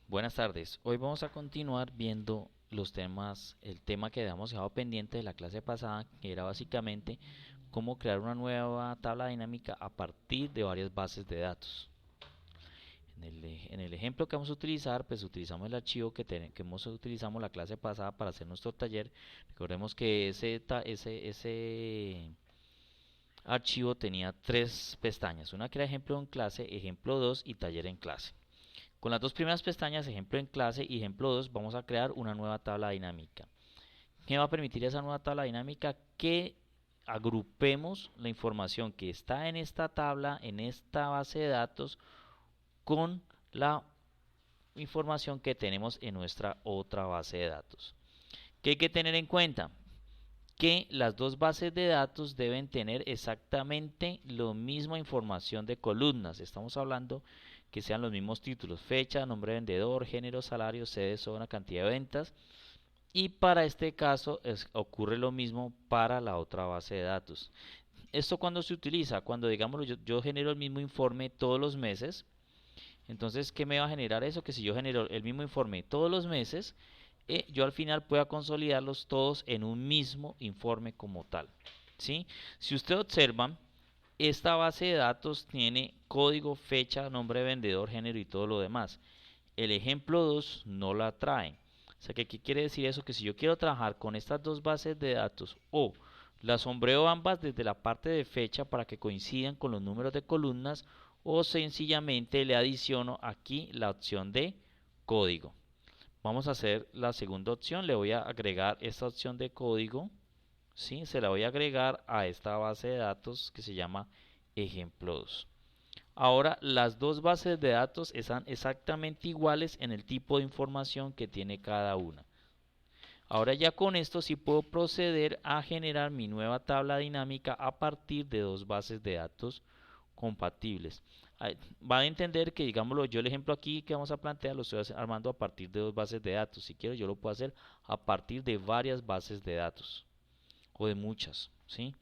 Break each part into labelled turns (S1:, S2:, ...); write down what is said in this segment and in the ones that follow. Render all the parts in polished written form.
S1: Buenas tardes. Hoy vamos a continuar viendo los temas, el tema que habíamos dejado pendiente de la clase pasada, que era básicamente cómo crear una nueva tabla dinámica a partir de varias bases de datos. En el ejemplo que vamos a utilizar, pues utilizamos el archivo utilizamos la clase pasada para hacer nuestro taller. Recordemos que ese archivo tenía tres pestañas, una que era ejemplo en clase, ejemplo 2 y taller en clase. Con las dos primeras pestañas, ejemplo en clase y ejemplo 2, vamos a crear una nueva tabla dinámica. ¿Qué va a permitir esa nueva tabla dinámica? Que agrupemos la información que está en esta tabla, en esta base de datos, con la información que tenemos en nuestra otra base de datos. ¿Qué hay que tener en cuenta? Que las dos bases de datos deben tener exactamente la misma información de columnas. Estamos hablando que sean los mismos títulos: fecha, nombre de vendedor, género, salario, sede, zona, cantidad de ventas. Y para este caso ocurre lo mismo para la otra base de datos. ¿Esto cuando se utiliza? Cuando, digamos, yo genero el mismo informe todos los meses. Entonces, ¿qué me va a generar eso? Que si yo genero el mismo informe todos los meses, yo al final pueda consolidarlos todos en un mismo informe como tal. ¿Sí? Si usted observa, esta base de datos tiene código, fecha, nombre de vendedor, género y todo lo demás. El ejemplo 2 no la trae. O sea, ¿qué quiere decir eso? Que si yo quiero trabajar con estas dos bases de datos, o las sombreo ambas desde la parte de fecha para que coincidan con los números de columnas, o sencillamente le adiciono aquí la opción de código. Vamos a hacer la segunda opción. Le voy a agregar esta opción de código. ¿Sí? Se la voy a agregar a esta base de datos que se llama ejemplo 2. Ahora las dos bases de datos están exactamente iguales en el tipo de información que tiene cada una. Ahora ya con esto sí puedo proceder a generar mi nueva tabla dinámica a partir de dos bases de datos compatibles. Va a entender que, digámoslo, yo el ejemplo aquí que vamos a plantear lo estoy armando a partir de dos bases de datos. Si quiero, yo lo puedo hacer a partir de varias bases de datos o de muchas, ¿sí?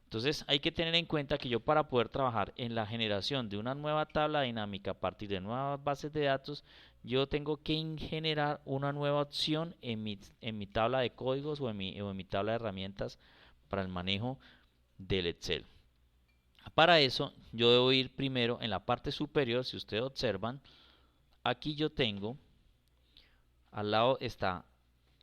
S1: Entonces hay que tener en cuenta que yo, para poder trabajar en la generación de una nueva tabla dinámica a partir de nuevas bases de datos, yo tengo que generar una nueva opción en mi tabla de códigos o en mi tabla de herramientas para el manejo del Excel. Para eso yo debo ir primero en la parte superior. Si ustedes observan, aquí yo tengo, al lado está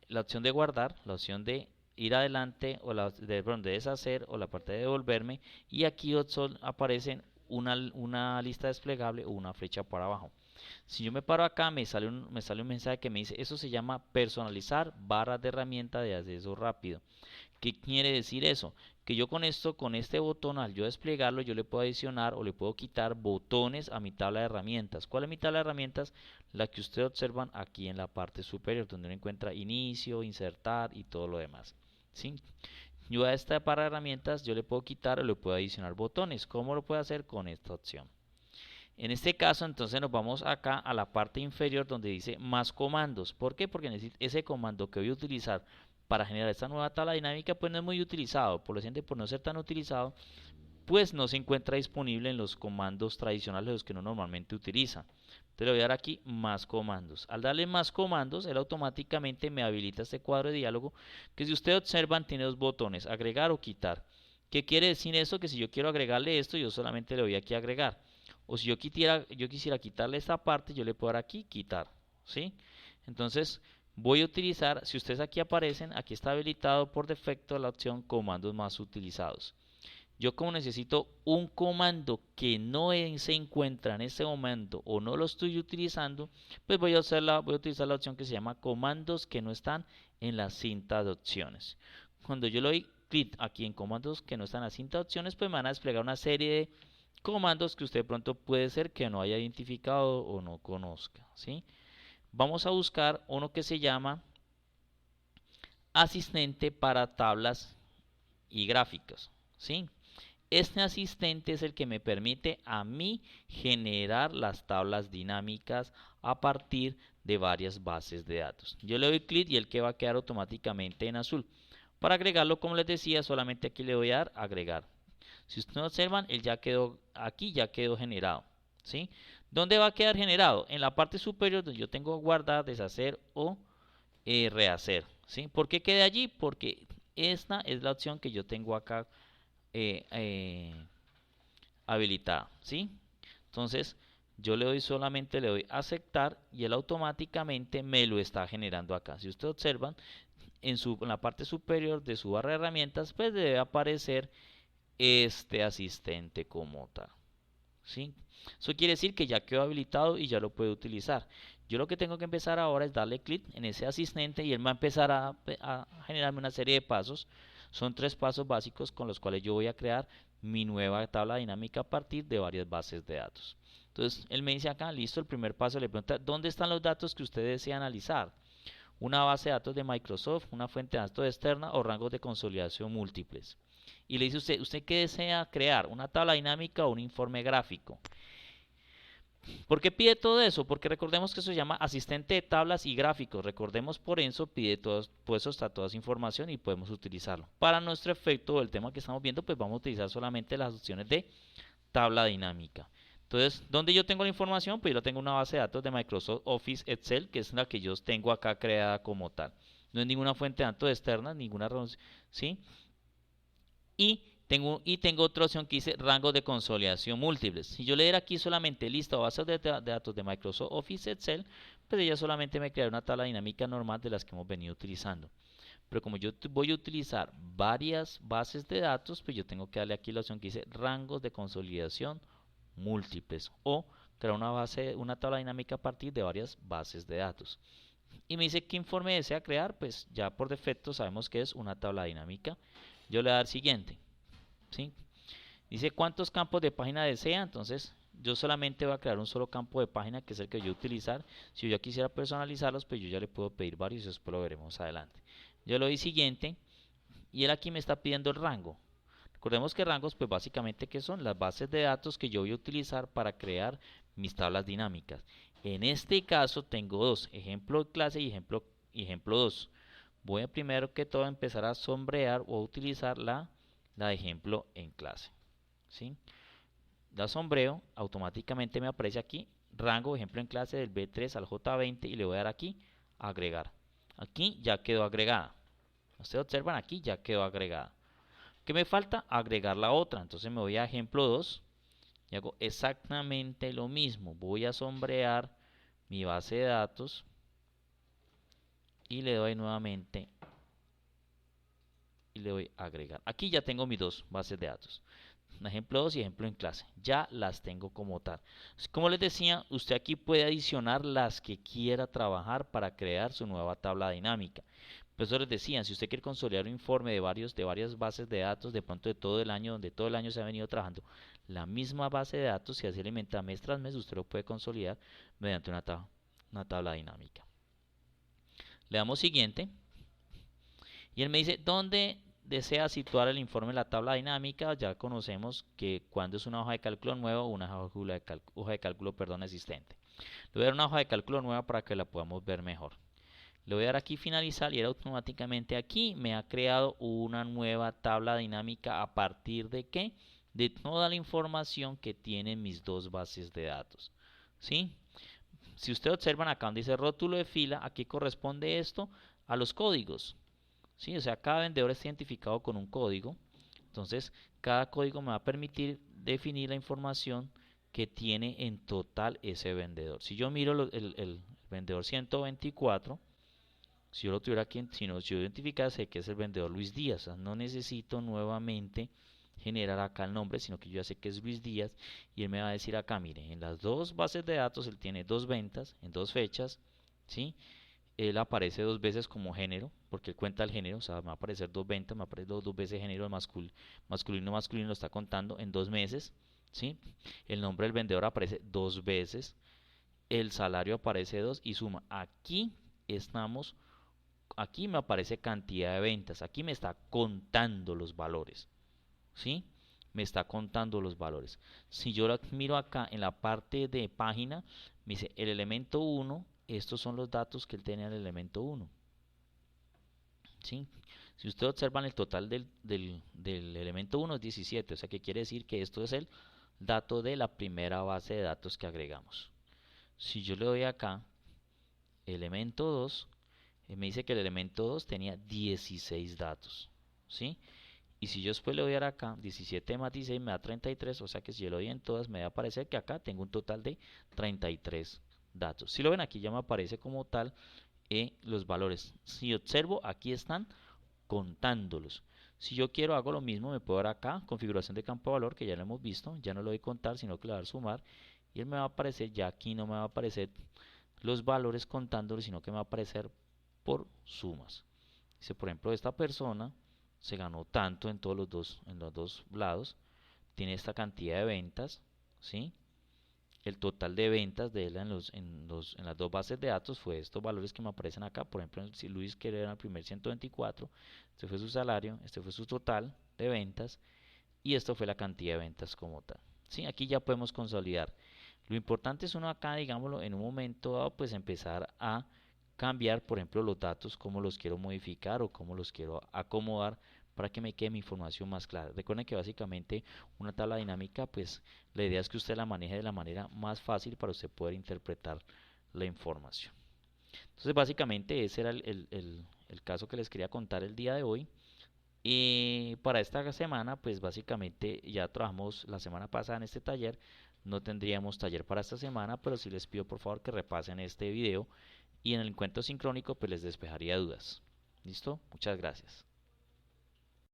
S1: la opción de guardar, la opción de ir adelante o de deshacer, o la parte de devolverme, y aquí aparecen una lista desplegable o una flecha para abajo. Si yo me paro acá, me sale un mensaje que me dice: eso se llama personalizar barras de herramienta de acceso rápido. ¿Qué quiere decir eso? Que yo con esto, con este botón, al yo desplegarlo, yo le puedo adicionar o le puedo quitar botones a mi tabla de herramientas. ¿Cuál es mi tabla de herramientas? La que ustedes observan aquí en la parte superior, donde uno encuentra inicio, insertar y todo lo demás. ¿Sí? Yo a esta barra de herramientas yo le puedo quitar o le puedo adicionar botones. ¿Cómo lo puedo hacer? Con esta opción. En este caso, entonces, nos vamos acá a la parte inferior donde dice más comandos. ¿Por qué? Porque ese comando que voy a utilizar para generar esta nueva tabla dinámica pues no es muy utilizado. Por lo siguiente, por no ser tan utilizado, pues no se encuentra disponible en los comandos tradicionales, los que uno normalmente utiliza. Entonces le voy a dar aquí más comandos. Al darle más comandos, él automáticamente me habilita este cuadro de diálogo, que, si ustedes observan, tiene dos botones: agregar o quitar. ¿Qué quiere decir eso? Que si yo quiero agregarle esto, yo solamente le voy aquí a agregar. O si yo quisiera quitarle esta parte, yo le puedo dar aquí quitar. ¿Sí? Entonces voy a utilizar, si ustedes aquí aparecen, aquí está habilitado por defecto la opción comandos más utilizados. Yo, como necesito un comando que no se encuentra en este momento o no lo estoy utilizando, pues voy a utilizar la opción que se llama comandos que no están en la cinta de opciones. Cuando yo le doy clic aquí en comandos que no están en la cinta de opciones, pues me van a desplegar una serie de comandos que usted pronto puede ser que no haya identificado o no conozca, ¿sí? Vamos a buscar uno que se llama asistente para tablas y gráficos, ¿sí? Este asistente es el que me permite a mí generar las tablas dinámicas a partir de varias bases de datos. Yo le doy clic y el que va a quedar automáticamente en azul. Para agregarlo, como les decía, solamente aquí le voy a dar agregar. Si ustedes observan, él ya quedó aquí, ya quedó generado, ¿sí? ¿Dónde va a quedar generado? En la parte superior donde yo tengo guardar, deshacer o rehacer, ¿sí? ¿Por qué queda allí? Porque esta es la opción que yo tengo acá eh, eh, habilitada, ¿sí? Entonces, yo le doy solamente, le doy aceptar y él automáticamente me lo está generando acá. Si ustedes observan, en la parte superior de su barra de herramientas, pues debe aparecer este asistente como tal, ¿sí? Eso quiere decir que ya quedó habilitado y ya lo puede utilizar. Yo lo que tengo que empezar ahora es darle clic en ese asistente y él va a empezar a generarme una serie de pasos. Son 3 pasos básicos con los cuales yo voy a crear mi nueva tabla dinámica a partir de varias bases de datos. Entonces él me dice acá, listo, el primer paso le pregunta, ¿dónde están los datos que usted desea analizar? Una base de datos de Microsoft, una fuente de datos externa o rangos de consolidación múltiples. Y le dice ¿usted qué desea crear? ¿Una tabla dinámica o un informe gráfico? ¿Por qué pide todo eso? Porque recordemos que eso se llama asistente de tablas y gráficos. Recordemos por eso pide todo, pues eso está toda esa información y podemos utilizarlo. Para nuestro efecto, el tema que estamos viendo, pues vamos a utilizar solamente las opciones de tabla dinámica. Entonces, ¿dónde yo tengo la información? Pues yo tengo una base de datos de Microsoft Office Excel, que es la que yo tengo acá creada como tal. No es ninguna fuente de datos externa, ninguna, ¿sí? Y tengo otra opción que dice rangos de consolidación múltiples. Si yo le diera aquí solamente lista o bases de datos de Microsoft Office Excel, pues ella solamente me creará una tabla dinámica normal de las que hemos venido utilizando. Pero como yo voy a utilizar varias bases de datos, pues yo tengo que darle aquí la opción que dice rangos de consolidación múltiples o crear una tabla dinámica a partir de varias bases de datos. Y me dice qué informe desea crear, pues ya por defecto sabemos que es una tabla dinámica. Yo le voy a dar siguiente, ¿sí? Dice cuántos campos de página desea, entonces yo solamente voy a crear un solo campo de página que es el que yo voy a utilizar. Si yo quisiera personalizarlos, pues yo ya le puedo pedir varios y después lo veremos adelante. Yo le doy siguiente y él aquí me está pidiendo el rango. Recordemos que rangos, pues básicamente que son las bases de datos que yo voy a utilizar para crear mis tablas dinámicas. En este caso tengo dos, ejemplo de clase y ejemplo 2. Voy a primero que todo empezar a sombrear o a utilizar la de ejemplo en clase, ¿sí? Da sombreo, automáticamente me aparece aquí rango ejemplo en clase del B3 al J20 y le voy a dar aquí agregar. Aquí ya quedó agregada. Ustedes observan aquí ya quedó agregada. ¿Qué me falta? Agregar la otra. Entonces me voy a ejemplo 2 y hago exactamente lo mismo. Voy a sombrear mi base de datos y le doy nuevamente y le doy a agregar. Aquí ya tengo mis dos bases de datos. Ejemplo 2 y ejemplo en clase. Ya las tengo como tal. Como les decía, usted aquí puede adicionar las que quiera trabajar para crear su nueva tabla dinámica. Por eso les decía, si usted quiere consolidar un informe de varias bases de datos, de pronto de todo el año, donde todo el año se ha venido trabajando la misma base de datos, si así alimenta mes tras mes, usted lo puede consolidar mediante una tabla dinámica. Le damos siguiente. Y él me dice, ¿dónde desea situar el informe en la tabla dinámica? Ya conocemos que cuando es una hoja de cálculo nueva o una hoja de cálculo, existente. Le voy a dar una hoja de cálculo nueva para que la podamos ver mejor. Le voy a dar aquí finalizar y él automáticamente aquí me ha creado una nueva tabla dinámica a partir de ¿qué? De toda la información que tienen mis dos bases de datos, ¿sí? Si ustedes observan acá donde dice rótulo de fila, aquí corresponde esto a los códigos, ¿sí? O sea, cada vendedor está identificado con un código. Entonces, cada código me va a permitir definir la información que tiene en total ese vendedor. Si yo miro el vendedor 124, si yo lo tuviera aquí, si yo identificase que es el vendedor Luis Díaz, o sea, no necesito nuevamente generar acá el nombre, sino que yo ya sé que es Luis Díaz y él me va a decir acá, mire, en las dos bases de datos él tiene dos ventas en dos fechas, ¿sí? Él aparece dos veces como género, porque él cuenta el género, o sea, me va a aparecer dos ventas, me aparece dos veces género masculino lo está contando en 2 meses, ¿sí? El nombre del vendedor aparece dos veces, el salario aparece dos y suma. Aquí me aparece cantidad de ventas, aquí me está contando los valores, ¿sí? Me está contando los valores. Si yo miro acá en la parte de página, me dice el elemento 1, estos son los datos que él tiene en el elemento 1, ¿sí? Si ustedes observan el total del elemento 1 es 17, o sea que quiere decir que esto es dato de la primera base de datos que agregamos. Si yo le doy acá elemento 2, me dice que el elemento 2 tenía 16 datos, ¿sí? Y si yo después le doy acá, 17 más 16 me da 33, o sea que si yo lo doy en todas me va a aparecer que acá tengo un total de 33 datos. Si lo ven aquí ya me aparece como tal los valores. Si observo, aquí están contándolos. Si yo quiero hago lo mismo, me puedo dar acá, configuración de campo de valor, que ya lo hemos visto, ya no lo doy contar, sino que le voy a dar sumar, y él me va a aparecer, ya aquí no me va a aparecer los valores contándolos, sino que me va a aparecer por sumas. Dice, por ejemplo, esta persona se ganó tanto en los dos lados, tiene esta cantidad de ventas, ¿sí? El total de ventas de él en las dos bases de datos fue estos valores que me aparecen acá. Por ejemplo, si Luis que era el primer 124, este fue su salario, este fue su total de ventas y esto fue la cantidad de ventas como tal. ¿Sí? Aquí ya podemos consolidar. Lo importante es uno acá, digámoslo, en un momento dado, pues empezar a cambiar, por ejemplo, los datos, cómo los quiero modificar o cómo los quiero acomodar para que me quede mi información más clara. Recuerden que básicamente una tabla dinámica, pues la idea es que usted la maneje de la manera más fácil para usted poder interpretar la información. Entonces, básicamente ese era el caso que les quería contar el día de hoy. Y para esta semana, pues básicamente ya trabajamos la semana pasada en este taller. No tendríamos taller para esta semana, pero sí les pido por favor que repasen este video y en el encuentro sincrónico pues les despejaría dudas. ¿Listo? Muchas gracias.